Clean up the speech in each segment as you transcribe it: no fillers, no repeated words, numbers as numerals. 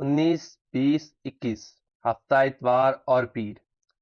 19، 20، 21 ہفتہ اتوار اور پیر۔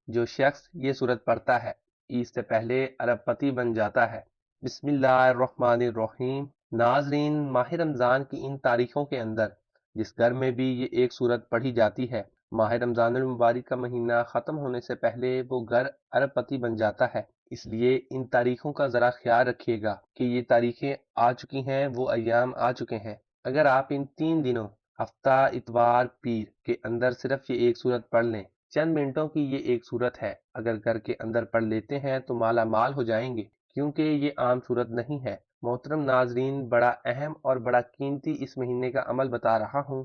جو شخص یہ سورت پڑھتا ہے عید سے پہلے ارب پتی بن جاتا ہے۔ بسم اللہ الرحمن الرحیم۔ ناظرین، ماہ رمضان کی ان تاریخوں کے اندر جس گھر میں بھی یہ ایک سورت پڑھی جاتی ہے، ماہ رمضان المبارک کا مہینہ ختم ہونے سے پہلے وہ گھر ارب پتی بن جاتا ہے۔ اس لیے ان تاریخوں کا ذرا خیال رکھیے گا کہ یہ تاریخیں آ چکی ہیں، وہ ایام آ چکے ہیں۔ اگر آپ ان 3 دنوں ہفتہ اتوار پیر کے اندر صرف یہ ایک سورت پڑھ لیں، چند منٹوں کی یہ ایک سورت ہے، اگر گھر کے اندر پڑھ لیتے ہیں تو مالا مال ہو جائیں گے، کیونکہ یہ عام سورت نہیں ہے۔ محترم ناظرین، بڑا اہم اور بڑا قیمتی اس مہینے کا عمل بتا رہا ہوں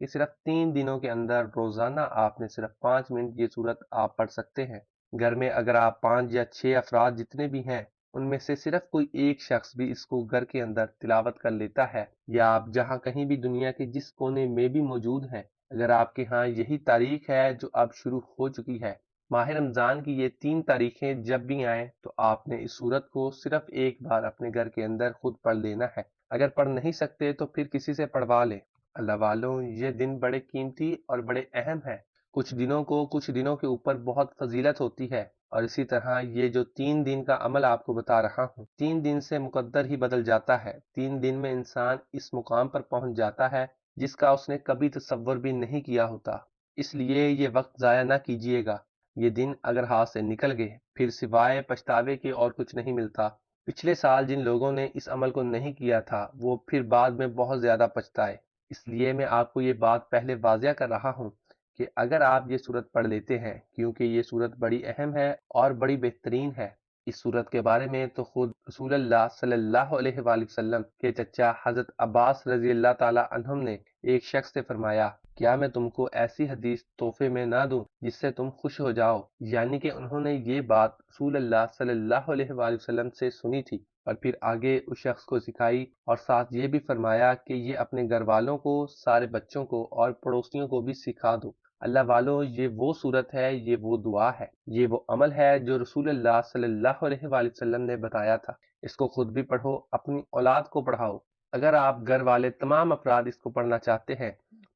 کہ صرف 3 دنوں کے اندر روزانہ آپ نے صرف 5 منٹ یہ سورت آپ پڑھ سکتے ہیں۔ گھر میں اگر آپ 5 یا 6 افراد جتنے بھی ہیں، ان میں سے صرف کوئی ایک شخص بھی اس کو گھر کے اندر تلاوت کر لیتا ہے، یا آپ جہاں کہیں بھی دنیا کے جس کونے میں بھی موجود ہیں، اگر آپ کے ہاں یہی تاریخ ہے جو اب شروع ہو چکی ہے، ماہ رمضان کی یہ 3 تاریخیں جب بھی آئیں تو آپ نے اس سورت کو صرف ایک بار اپنے گھر کے اندر خود پڑھ لینا ہے۔ اگر پڑھ نہیں سکتے تو پھر کسی سے پڑھوا لیں۔ اللہ والوں، یہ دن بڑے قیمتی اور بڑے اہم ہیں۔ کچھ دنوں کے اوپر بہت فضیلت ہوتی ہے، اور اسی طرح یہ جو 3 دن کا عمل آپ کو بتا رہا ہوں، 3 دن سے مقدر ہی بدل جاتا ہے۔ 3 دن میں انسان اس مقام پر پہنچ جاتا ہے جس کا اس نے کبھی تصور بھی نہیں کیا ہوتا۔ اس لیے یہ وقت ضائع نہ کیجیے گا۔ یہ دن اگر ہاتھ سے نکل گئے پھر سوائے پچھتاوے کے اور کچھ نہیں ملتا۔ پچھلے سال جن لوگوں نے اس عمل کو نہیں کیا تھا وہ پھر بعد میں بہت زیادہ پچھتائے۔ اس لیے میں آپ کو یہ بات پہلے واضح کر رہا ہوں کہ اگر آپ یہ سورت پڑھ لیتے ہیں، کیونکہ یہ سورت بڑی اہم ہے اور بڑی بہترین ہے۔ اس سورت کے بارے میں تو خود رسول اللہ صلی اللہ علیہ وآلہ وسلم کے چچا حضرت عباس رضی اللہ تعالی عنہم نے ایک شخص سے فرمایا، کیا میں تم کو ایسی حدیث تحفے میں نہ دوں جس سے تم خوش ہو جاؤ؟ یعنی کہ انہوں نے یہ بات رسول اللہ صلی اللہ علیہ وآلہ وسلم سے سنی تھی اور پھر آگے اس شخص کو سکھائی، اور ساتھ یہ بھی فرمایا کہ یہ اپنے گھر والوں کو، سارے بچوں کو اور پڑوسیوں کو بھی سکھا دو۔ اللہ والوں، یہ وہ صورت ہے، یہ وہ دعا ہے، یہ وہ عمل ہے جو رسول اللہ صلی اللہ علیہ وآلہ وسلم نے بتایا تھا۔ اس کو خود بھی پڑھو، اپنی اولاد کو پڑھاؤ۔ اگر آپ گھر والے تمام افراد اس کو پڑھنا چاہتے ہیں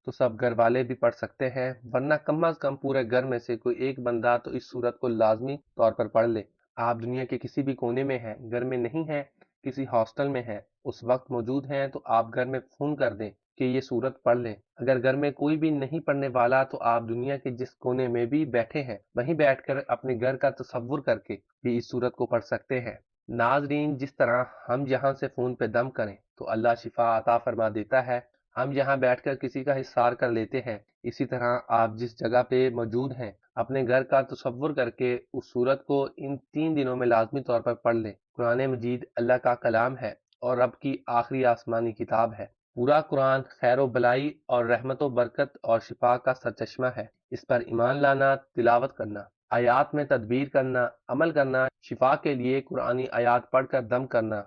تو سب گھر والے بھی پڑھ سکتے ہیں، ورنہ کم از کم پورے گھر میں سے کوئی ایک بندہ تو اس صورت کو لازمی طور پر پڑھ لے۔ آپ دنیا کے کسی بھی کونے میں ہیں، گھر میں نہیں ہیں، کسی ہاسٹل میں ہیں، اس وقت موجود ہیں تو آپ گھر میں فون کر دیں کہ یہ سورت پڑھ لیں۔ اگر گھر میں کوئی بھی نہیں پڑھنے والا تو آپ دنیا کے جس کونے میں بھی بیٹھے ہیں وہیں بیٹھ کر اپنے گھر کا تصور کر کے بھی اس سورت کو پڑھ سکتے ہیں۔ ناظرین، جس طرح ہم یہاں سے فون پہ دم کریں تو اللہ شفا عطا فرما دیتا ہے، ہم یہاں بیٹھ کر کسی کا حصار کر لیتے ہیں، اسی طرح آپ جس جگہ پہ موجود ہیں اپنے گھر کا تصور کر کے اس سورت کو ان 3 دنوں میں لازمی طور پر پڑھ لیں۔ قرآن مجید اللہ کا کلام ہے اور رب کی آخری آسمانی کتاب ہے۔ پورا قرآن خیر و بلائی اور رحمت و برکت اور شفا کا سرچشمہ ہے۔ اس پر ایمان لانا، تلاوت کرنا، آیات میں تدبیر کرنا، عمل کرنا، شفا کے لیے قرآنی آیات پڑھ کر دم کرنا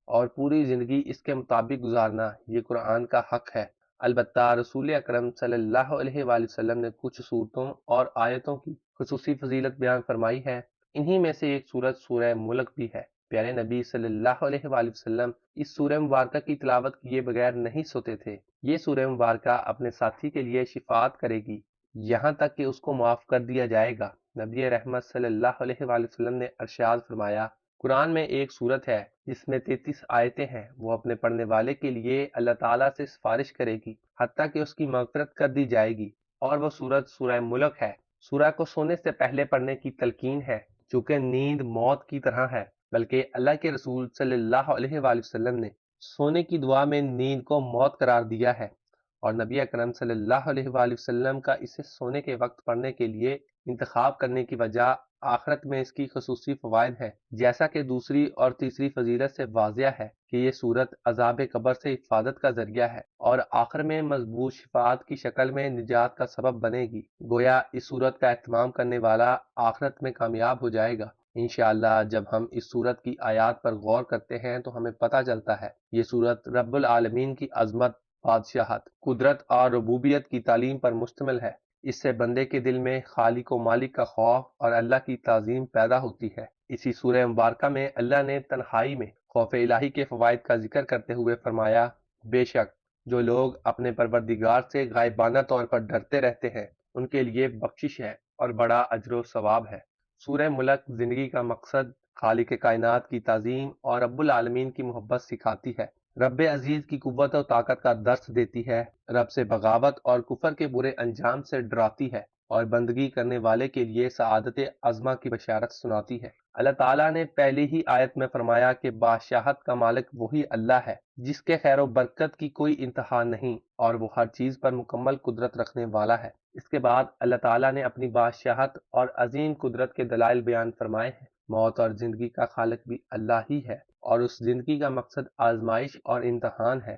اور پوری زندگی اس کے مطابق گزارنا، یہ قرآن کا حق ہے۔ البتہ رسول اکرم صلی اللہ علیہ وآلہ وسلم نے کچھ صورتوں اور آیتوں کی خصوصی فضیلت بیان فرمائی ہے۔ انہی میں سے ایک صورت سورہ ملک بھی ہے۔ پیارے نبی صلی اللہ علیہ وآلہ وسلم اس سورہ مبارکہ کی تلاوت کیے بغیر نہیں سوتے تھے۔ یہ سورہ مبارکہ اپنے ساتھی کے لیے شفاعت کرے گی، یہاں تک کہ اس کو معاف کر دیا جائے گا۔ نبی رحمت صلی اللہ علیہ وآلہ وسلم نے ارشاد فرمایا، قرآن میں ایک سورت ہے جس میں 33 آیتیں ہیں، وہ اپنے پڑھنے والے کے لیے اللہ تعالیٰ سے سفارش کرے گی حتیٰ کہ اس کی مغفرت کر دی جائے گی، اور وہ سورت سورہ ملک ہے۔ سورہ کو سونے سے پہلے پڑھنے کی تلقین ہے، چونکہ نیند موت کی طرح ہے، بلکہ اللہ کے رسول صلی اللہ علیہ وآلہ وسلم نے سونے کی دعا میں نیند کو موت قرار دیا ہے، اور نبی اکرم صلی اللہ علیہ وآلہ وسلم کا اسے سونے کے وقت پڑھنے کے لیے انتخاب کرنے کی وجہ آخرت میں اس کی خصوصی فوائد ہیں، جیسا کہ دوسری اور تیسری فضیلت سے واضح ہے کہ یہ سورت عذاب قبر سے حفاظت کا ذریعہ ہے اور آخر میں مضبوط شفاعت کی شکل میں نجات کا سبب بنے گی۔ گویا اس سورت کا اہتمام کرنے والا آخرت میں کامیاب ہو جائے گا۔ انشاءاللہ جب ہم اس سورت کی آیات پر غور کرتے ہیں تو ہمیں پتہ چلتا ہے یہ سورت رب العالمین کی عظمت، بادشاہت، قدرت اور ربوبیت کی تعلیم پر مشتمل ہے۔ اس سے بندے کے دل میں خالق و مالک کا خوف اور اللہ کی تعظیم پیدا ہوتی ہے۔ اسی سورہ مبارکہ میں اللہ نے تنہائی میں خوف الہی کے فوائد کا ذکر کرتے ہوئے فرمایا، بے شک جو لوگ اپنے پروردگار سے غائبانہ طور پر ڈرتے رہتے ہیں ان کے لیے بخشش ہے اور بڑا اجر و ثواب ہے۔ سورہ ملک زندگی کا مقصد، خالق کائنات کی تعظیم اور رب العالمین کی محبت سکھاتی ہے، رب عزیز کی قوت و طاقت کا درس دیتی ہے، رب سے بغاوت اور کفر کے برے انجام سے ڈراتی ہے اور بندگی کرنے والے کے لیے سعادت عظمہ کی بشارت سناتی ہے۔ اللہ تعالیٰ نے پہلی ہی آیت میں فرمایا کہ بادشاہت کا مالک وہی اللہ ہے جس کے خیر و برکت کی کوئی انتہا نہیں اور وہ ہر چیز پر مکمل قدرت رکھنے والا ہے۔ اس کے بعد اللہ تعالیٰ نے اپنی بادشاہت اور عظیم قدرت کے دلائل بیان فرمائے ہیں۔ موت اور زندگی کا خالق بھی اللہ ہی ہے اور اس زندگی کا مقصد آزمائش اور امتحان ہے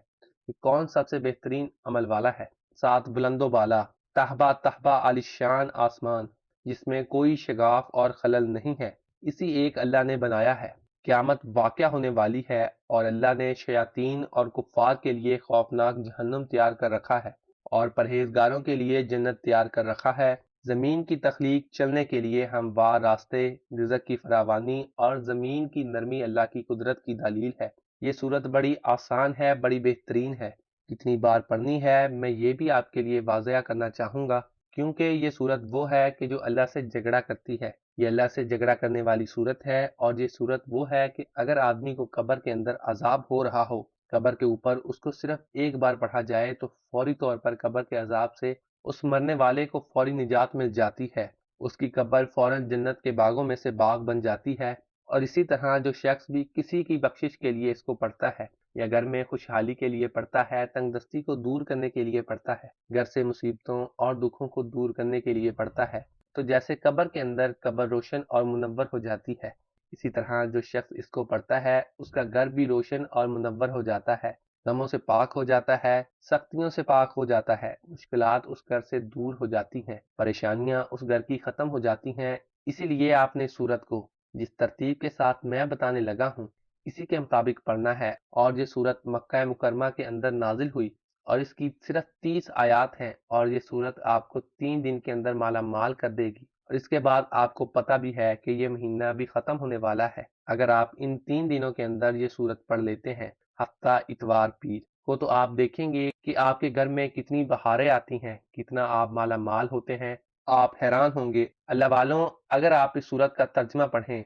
کہ کون سب سے بہترین عمل والا ہے۔ ساتھ بلند و بالا، تہبا تہبا عالی شان آسمان جس میں کوئی شگاف اور خلل نہیں ہے، اسی ایک اللہ نے بنایا ہے۔ قیامت واقع ہونے والی ہے اور اللہ نے شیاطین اور کفار کے لیے خوفناک جہنم تیار کر رکھا ہے اور پرہیزگاروں کے لیے جنت تیار کر رکھا ہے۔ زمین کی تخلیق، چلنے کے لیے ہموار راستے، رزق کی فراوانی اور زمین کی نرمی اللہ کی قدرت کی دلیل ہے۔ یہ صورت بڑی آسان ہے، بڑی بہترین ہے۔ کتنی بار پڑھنی ہے میں یہ بھی آپ کے لیے واضح کرنا چاہوں گا، کیونکہ یہ صورت وہ ہے کہ جو اللہ سے جھگڑا کرتی ہے۔ یہ اللہ سے جھگڑا کرنے والی صورت ہے، اور یہ صورت وہ ہے کہ اگر آدمی کو قبر کے اندر عذاب ہو رہا ہو، قبر کے اوپر اس کو صرف ایک بار پڑھا جائے تو فوری طور پر قبر کے عذاب سے اس مرنے والے کو فوری نجات مل جاتی ہے، اس کی قبر فوراً جنت کے باغوں میں سے باغ بن جاتی ہے۔ اور اسی طرح جو شخص بھی کسی کی بخشش کے لیے اس کو پڑھتا ہے، یا گھر میں خوشحالی کے لیے پڑھتا ہے، تنگ دستی کو دور کرنے کے لیے پڑھتا ہے، گھر سے مصیبتوں اور دکھوں کو دور کرنے کے لیے پڑھتا ہے، تو جیسے قبر کے اندر قبر روشن اور منور ہو جاتی ہے، اسی طرح جو شخص اس کو پڑھتا ہے اس کا گھر بھی روشن اور منور ہو جاتا ہے، غموں سے پاک ہو جاتا ہے، سختیوں سے پاک ہو جاتا ہے، مشکلات اس گھر سے دور ہو جاتی ہیں، پریشانیاں اس گھر کی ختم ہو جاتی ہیں۔ اسی لیے آپ نے سورت کو جس ترتیب کے ساتھ میں بتانے لگا ہوں اسی کے مطابق پڑھنا ہے۔ اور یہ سورت مکہ مکرمہ کے اندر نازل ہوئی اور اس کی صرف 30 آیات ہیں، اور یہ سورت آپ کو 3 دن کے اندر مالا مال کر دے گی۔ اور اس کے بعد آپ کو پتہ بھی ہے کہ یہ مہینہ بھی ختم ہونے والا ہے۔ اگر آپ ان 3 دنوں کے اندر یہ سورت پڑھ لیتے ہیں، ہفتہ، اتوار، پیر کو، تو آپ دیکھیں گے کہ آپ کے گھر میں کتنی بہاریں آتی ہیں، کتنا آپ مالا مال ہوتے ہیں۔ آپ حیران ہوں گے اللہ والوں، اگر آپ اس سورت کا ترجمہ پڑھیں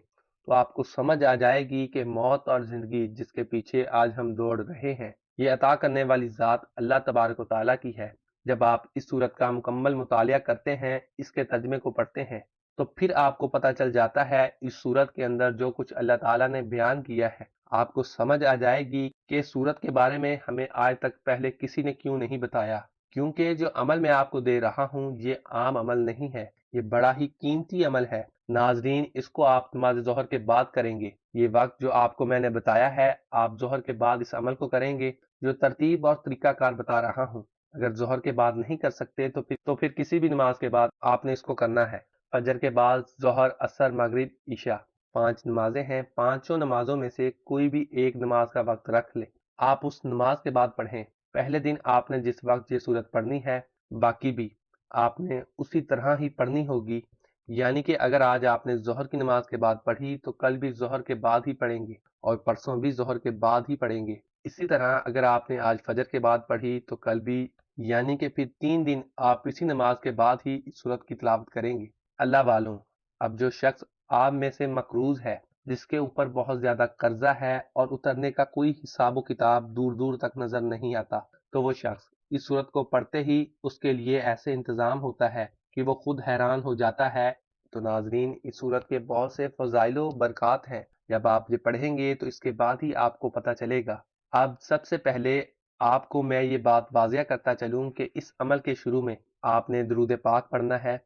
تو آپ کو سمجھ آ جائے گی کہ موت اور زندگی جس کے پیچھے آج ہم دوڑ رہے ہیں، یہ عطا کرنے والی ذات اللہ تبارک و تعالیٰ کی ہے۔ جب آپ اس سورت کا مکمل مطالعہ کرتے ہیں، اس کے ترجمے کو پڑھتے ہیں، تو پھر آپ کو پتہ چل جاتا ہے اس سورت کے اندر جو کچھ اللہ تعالیٰ نے بیان کیا ہے، آپ کو سمجھ آ جائے گی کہ سورت کے بارے میں ہمیں آج تک پہلے کسی نے کیوں نہیں بتایا، کیونکہ جو عمل میں آپ کو دے رہا ہوں یہ عام عمل نہیں ہے، یہ بڑا ہی قیمتی عمل ہے۔ ناظرین، اس کو آپ نماز ظہر کے بعد کریں گے۔ یہ وقت جو آپ کو میں نے بتایا ہے، آپ ظہر کے بعد اس عمل کو کریں گے جو ترتیب اور طریقہ کار بتا رہا ہوں۔ اگر ظہر کے بعد نہیں کر سکتے تو پھر کسی بھی نماز کے بعد آپ نے اس کو کرنا ہے۔ فجر کے بعد ظہر، عصر، مغرب، عشاء 5 نمازیں ہیں، پانچوں نمازوں میں سے کوئی بھی ایک نماز کا وقت رکھ لیں، آپ اس نماز کے بعد پڑھیں۔ پہلے دن آپ نے جس وقت یہ سورت پڑھنی ہے، باقی بھی آپ نے اسی طرح ہی پڑھنی ہوگی، یعنی کہ اگر آج آپ نے ظہر کی نماز کے بعد پڑھی تو کل بھی ظہر کے بعد ہی پڑھیں گے اور پرسوں بھی ظہر کے بعد ہی پڑھیں گے۔ اسی طرح اگر آپ نے آج فجر کے بعد پڑھی تو کل بھی، یعنی کہ پھر 3 دن آپ اسی نماز کے بعد ہی اس سورت کی تلاوت کریں گے۔ اللہ والوں، اب جو شخص آپ میں سے مقروض ہے، جس کے اوپر بہت زیادہ قرضہ ہے اور اترنے کا کوئی حساب و کتاب دور دور تک نظر نہیں آتا، تو وہ شخص اس سورت کو پڑھتے ہی اس کے لیے ایسے انتظام ہوتا ہے کہ وہ خود حیران ہو جاتا ہے۔ تو ناظرین، اس سورت کے بہت سے فضائل و برکات ہیں، جب آپ یہ پڑھیں گے تو اس کے بعد ہی آپ کو پتہ چلے گا۔ اب سب سے پہلے آپ کو میں یہ بات واضح کرتا چلوں کہ اس عمل کے شروع میں آپ نے درود پاک پڑھنا ہے،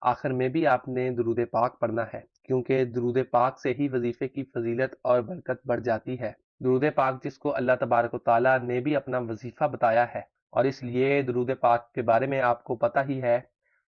آخر میں بھی آپ نے درود پاک پڑھنا ہے، کیونکہ درود پاک سے ہی وظیفے کی فضیلت اور برکت بڑھ جاتی ہے۔ درود پاک جس کو اللہ تبارک و تعالیٰ نے بھی اپنا وظیفہ بتایا ہے، اور اس لیے درود پاک کے بارے میں آپ کو پتہ ہی ہے،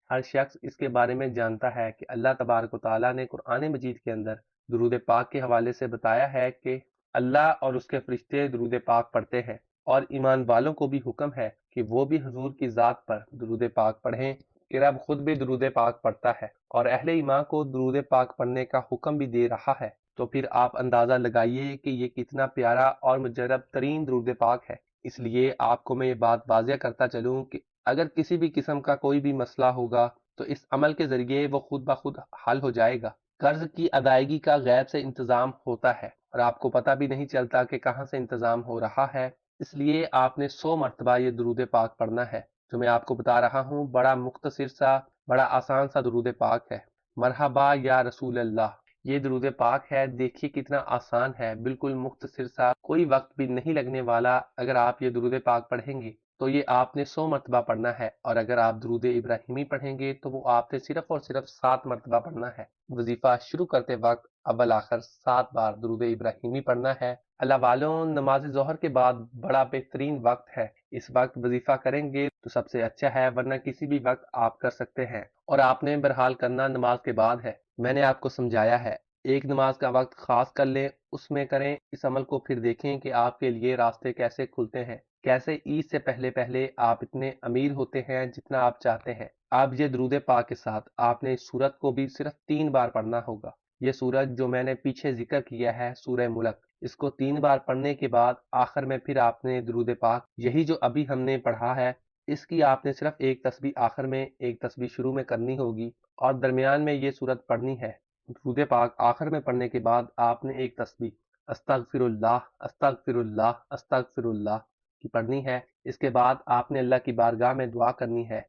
ہر شخص اس کے بارے میں جانتا ہے کہ اللہ تبارک و تعالیٰ نے قرآن مجید کے اندر درود پاک کے حوالے سے بتایا ہے کہ اللہ اور اس کے فرشتے درود پاک پڑھتے ہیں، اور ایمان والوں کو بھی حکم ہے کہ وہ بھی حضور کی ذات پر درود پاک پڑھیں، کہ رب خود بھی درود پاک پڑھتا ہے اور اہل ایمان کو درود پاک پڑھنے کا حکم بھی دے رہا ہے۔ تو پھر آپ اندازہ لگائیے کہ یہ کتنا پیارا اور مجرب ترین درود پاک ہے۔ اس لیے آپ کو میں یہ بات واضح کرتا چلوں کہ اگر کسی بھی قسم کا کوئی بھی مسئلہ ہوگا تو اس عمل کے ذریعے وہ خود بخود حل ہو جائے گا۔ قرض کی ادائیگی کا غیب سے انتظام ہوتا ہے اور آپ کو پتہ بھی نہیں چلتا کہ کہاں سے انتظام ہو رہا ہے، اس لیے آپ نے 100 مرتبہ یہ درود پاک پڑھنا ہے جو میں آپ کو بتا رہا ہوں۔ بڑا مختصر سا، بڑا آسان سا درود پاک ہے۔ مرحبا یا رسول اللہ، یہ درود پاک ہے۔ دیکھیے کتنا آسان ہے، بالکل مختصر سا، کوئی وقت بھی نہیں لگنے والا۔ اگر آپ یہ درود پاک پڑھیں گے تو یہ آپ نے 100 مرتبہ پڑھنا ہے، اور اگر آپ درود ابراہیمی پڑھیں گے تو وہ آپ نے صرف اور صرف 7 مرتبہ پڑھنا ہے۔ وظیفہ شروع کرتے وقت اول آخر 7 بار درود ابراہیمی پڑھنا ہے۔ اللہ والوں، نماز ظہر کے بعد بڑا بہترین وقت ہے، اس وقت وظیفہ کریں گے تو سب سے اچھا ہے، ورنہ کسی بھی وقت آپ کر سکتے ہیں، اور آپ نے بہرحال کرنا نماز کے بعد ہے۔ میں نے آپ کو سمجھایا ہے، ایک نماز کا وقت خاص کر لیں، اس میں کریں اس عمل کو، پھر دیکھیں کہ آپ کے لیے راستے کیسے کھلتے ہیں، کیسے عید سے پہلے پہلے آپ اتنے امیر ہوتے ہیں جتنا آپ چاہتے ہیں۔ آپ یہ درود پاک کے ساتھ آپ نے اس سورت کو بھی صرف 3 بار پڑھنا ہوگا۔ یہ سورت جو میں نے پیچھے ذکر کیا ہے، سورہ ملک، اس کو 3 بار پڑھنے کے بعد آخر میں پھر آپ نے درود پاک، یہی جو ابھی ہم نے پڑھا ہے، اس کی آپ نے صرف ایک تسبیح آخر میں، ایک تسبیح شروع میں کرنی ہوگی، اور درمیان میں یہ سورت پڑھنی ہے۔ درود پاک آخر میں پڑھنے کے بعد آپ نے ایک تسبیح استغفر اللہ استغفر اللہ استغفر اللہ کی پڑھنی ہے۔ اس کے بعد آپ نے اللہ کی بارگاہ میں دعا کرنی ہے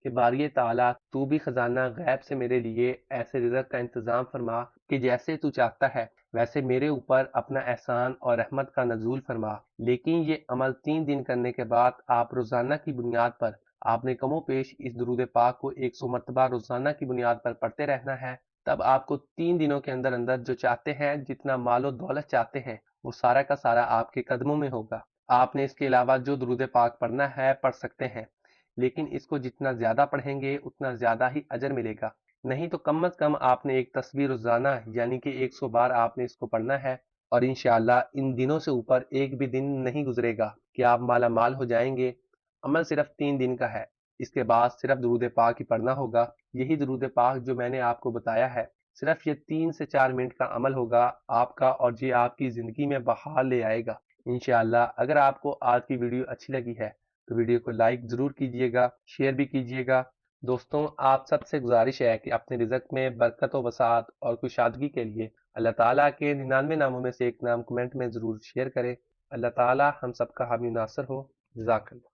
کہ باری تعالیٰ، تو بھی خزانہ غیب سے میرے لیے ایسے رزق کا انتظام فرما کہ جیسے تو چاہتا ہے ویسے میرے اوپر اپنا احسان اور رحمت کا نزول فرما۔ لیکن یہ عمل 3 دن کرنے کے بعد آپ روزانہ کی بنیاد پر، آپ نے کم و بیش اس درود پاک کو 100 مرتبہ روزانہ کی بنیاد پر پڑھتے رہنا ہے۔ تب آپ کو 3 دنوں کے اندر اندر جو چاہتے ہیں، جتنا مال و دولت چاہتے ہیں، وہ سارا کا سارا آپ کے قدموں میں ہوگا۔ آپ نے اس کے علاوہ جو درود پاک پڑھنا ہے پڑھ سکتے ہیں، لیکن اس کو جتنا زیادہ پڑھیں گے اتنا زیادہ ہی اجر ملے گا۔ نہیں تو کم از کم آپ نے ایک تسبیح روزانہ، یعنی کہ 100 بار آپ نے اس کو پڑھنا ہے، اور انشاءاللہ ان دنوں سے اوپر ایک بھی دن نہیں گزرے گا کہ آپ مالا مال ہو جائیں گے۔ عمل صرف 3 دن کا ہے، اس کے بعد صرف درود پاک ہی پڑھنا ہوگا۔ یہی درود پاک جو میں نے آپ کو بتایا ہے، صرف یہ 3 سے 4 منٹ کا عمل ہوگا آپ کا، اور یہ آپ کی زندگی میں بہار لے آئے گا انشاءاللہ۔ اگر آپ کو آج کی ویڈیو اچھی لگی ہے تو ویڈیو کو لائک ضرور کیجئے گا، شیئر بھی کیجئے گا۔ دوستوں، آپ سب سے گزارش ہے کہ اپنے رزق میں برکت و وسعت اور کشادگی کے لیے اللہ تعالیٰ کے 99 ناموں میں سے ایک نام کمنٹ میں ضرور شیئر کریں۔ اللہ تعالیٰ ہم سب کا حامی ناصر ہو۔ جزاک اللہ۔